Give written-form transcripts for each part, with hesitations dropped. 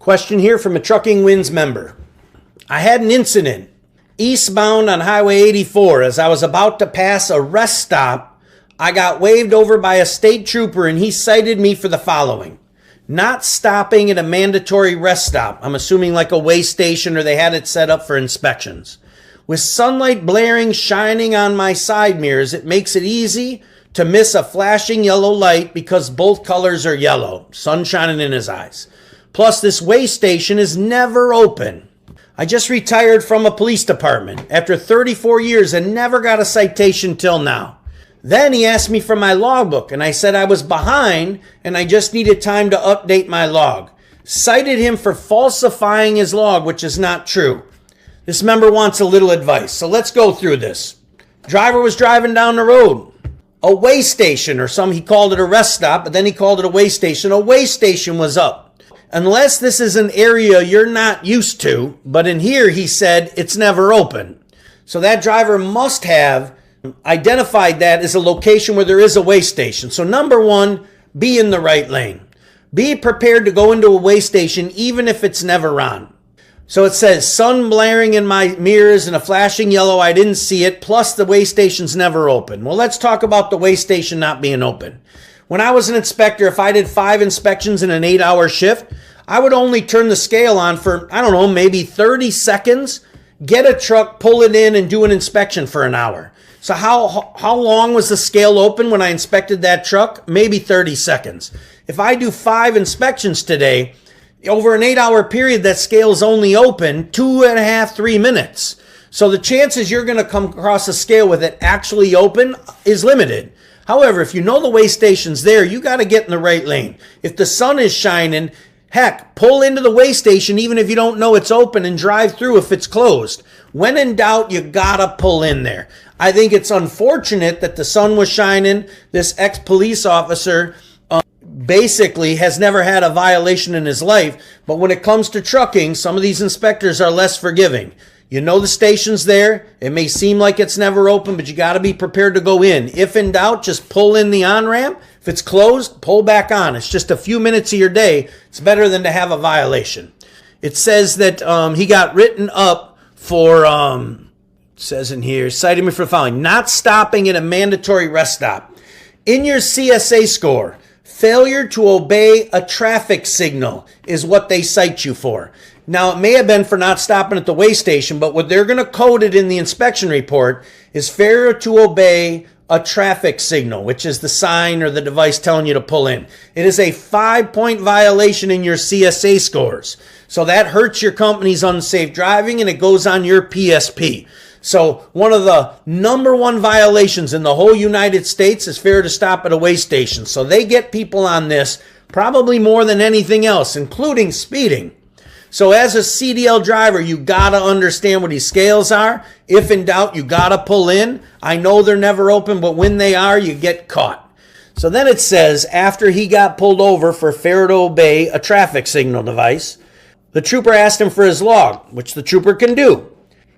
Question here from a Trucking Wins member. I had an incident eastbound on Highway 84. As I was about to pass a rest stop, I got waved over by a state trooper and he cited me for the following. Not stopping at a mandatory rest stop. I'm assuming like a Waystation, or they had it set up for inspections. With sunlight blaring, shining on my side mirrors, it makes it easy to miss a flashing yellow light because both colors are yellow. Sun shining in his eyes. Plus, this Waystation is never open. I just retired from a police department after 34 years and never got a citation till now. Then he asked me for my logbook, and I said I was behind and I just needed time to update my log. Cited him for falsifying his log, which is not true. This member wants a little advice, so let's go through this. Driver was driving down the road. A Waystation, or he called it a rest stop, but then he called it a Waystation. A Waystation was up. Unless this is an area you're not used to, but in here he said it's never open. So that driver must have identified that as a location where there is a Waystation. So number one, be in the right lane. Be prepared to go into a Waystation even if it's never on. So it says sun blaring in my mirrors and a flashing yellow, I didn't see it, plus the Waystation's never open. Well, let's talk about the Waystation not being open. When I was an inspector, if I did 5 inspections in an 8-hour shift, I would only turn the scale on for, maybe 30 seconds, get a truck, pull it in, and do an inspection for an hour. So how long was the scale open when I inspected that truck? Maybe 30 seconds. If I do 5 inspections today, over an 8-hour period, that scale is only open 2.5, 3 minutes. So the chances you're going to come across a scale with it actually open is limited. However, if you know the Waystation's there, you got to get in the right lane. If the sun is shining, heck, pull into the Waystation even if you don't know it's open and drive through if it's closed. When in doubt, you got to pull in there. I think it's unfortunate that the sun was shining. This ex-police officer basically has never had a violation in his life. But when it comes to trucking, some of these inspectors are less forgiving. You know the station's there. It may seem like it's never open, but you got to be prepared to go in. If in doubt, just pull in the on-ramp. If it's closed, pull back on. It's just a few minutes of your day. It's better than to have a violation. It says that he got written up for, it says in here, citing me for the following. Not stopping at a mandatory rest stop. In your CSA score, failure to obey a traffic signal is what they cite you for. Now, it may have been for not stopping at the Waystation, but what they're going to code it in the inspection report is failure to obey a traffic signal, which is the sign or the device telling you to pull in. It is a 5-point violation in your CSA scores. So that hurts your company's unsafe driving and it goes on your PSP. So one of the number 1 violations in the whole United States is failure to stop at a Waystation. So they get people on this probably more than anything else, including speeding. So as a CDL driver, you got to understand what these scales are. If in doubt, you got to pull in. I know they're never open, but when they are, you get caught. So then it says, after he got pulled over for failure to obey a traffic signal device, the trooper asked him for his log, which the trooper can do.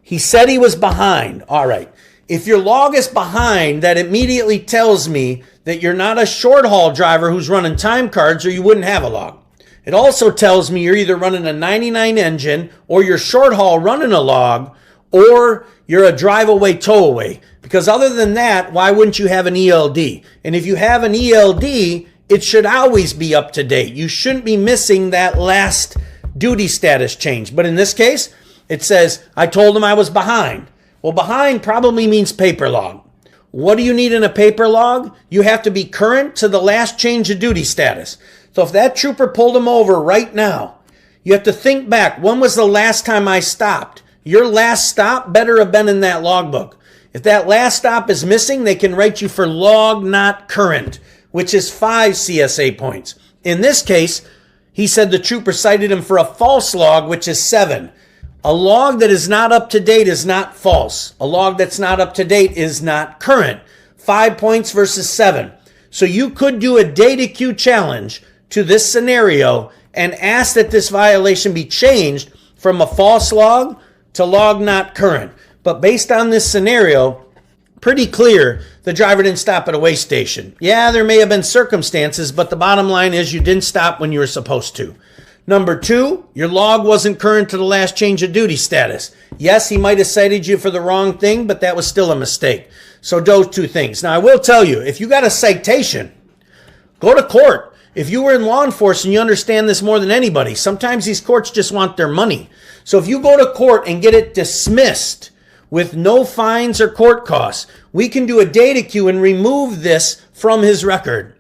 He said he was behind. All right. If your log is behind, that immediately tells me that you're not a short haul driver who's running time cards, or you wouldn't have a log. It also tells me you're either running a 99 engine, or you're short haul running a log, or you're a drive-away tow-away. Because other than that, why wouldn't you have an ELD? And if you have an ELD, it should always be up to date. You shouldn't be missing that last duty status change. But in this case, it says, I told him I was behind. Well, behind probably means paper log. What do you need in a paper log? You have to be current to the last change of duty status. So if that trooper pulled him over right now, you have to think back, when was the last time I stopped? Your last stop better have been in that logbook. If that last stop is missing, they can write you for log not current, which is 5 CSA points. In this case, he said the trooper cited him for a false log, which is 7. A log that is not up to date is not false. A log that's not up to date is not current. 5 points versus 7. So you could do a data queue challenge to this scenario and ask that this violation be changed from a false log to log not current. But based on this scenario, pretty clear the driver didn't stop at a Waystation. Yeah, there may have been circumstances, but the bottom line is you didn't stop when you were supposed to. Number 2, your log wasn't current to the last change of duty status. Yes, he might have cited you for the wrong thing, but that was still a mistake. So those 2 things. Now, I will tell you, if you got a citation, go to court. If you were in law enforcement, you understand this more than anybody. Sometimes these courts just want their money. So if you go to court and get it dismissed with no fines or court costs, we can do a data queue and remove this from his record.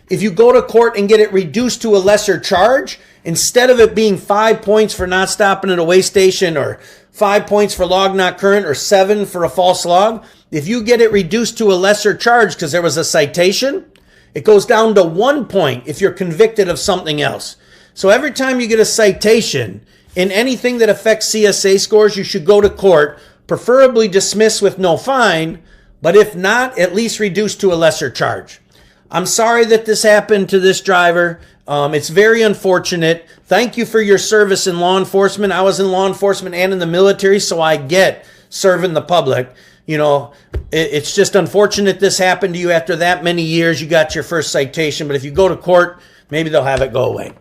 If you go to court and get it reduced to a lesser charge, instead of it being 5 points for not stopping at a Waystation or 5 points for log not current or 7 for a false log, if you get it reduced to a lesser charge because there was a citation, it goes down to 1 point if you're convicted of something else. So every time you get a citation in anything that affects CSA scores, you should go to court, preferably dismiss with no fine, but if not, at least reduce to a lesser charge. I'm sorry that this happened to this driver. It's very unfortunate. Thank you for your service in law enforcement. I was in law enforcement and in the military, so I get serving the public. You know, it's just unfortunate this happened to you after that many years. You got your first citation, but if you go to court, maybe they'll have it go away.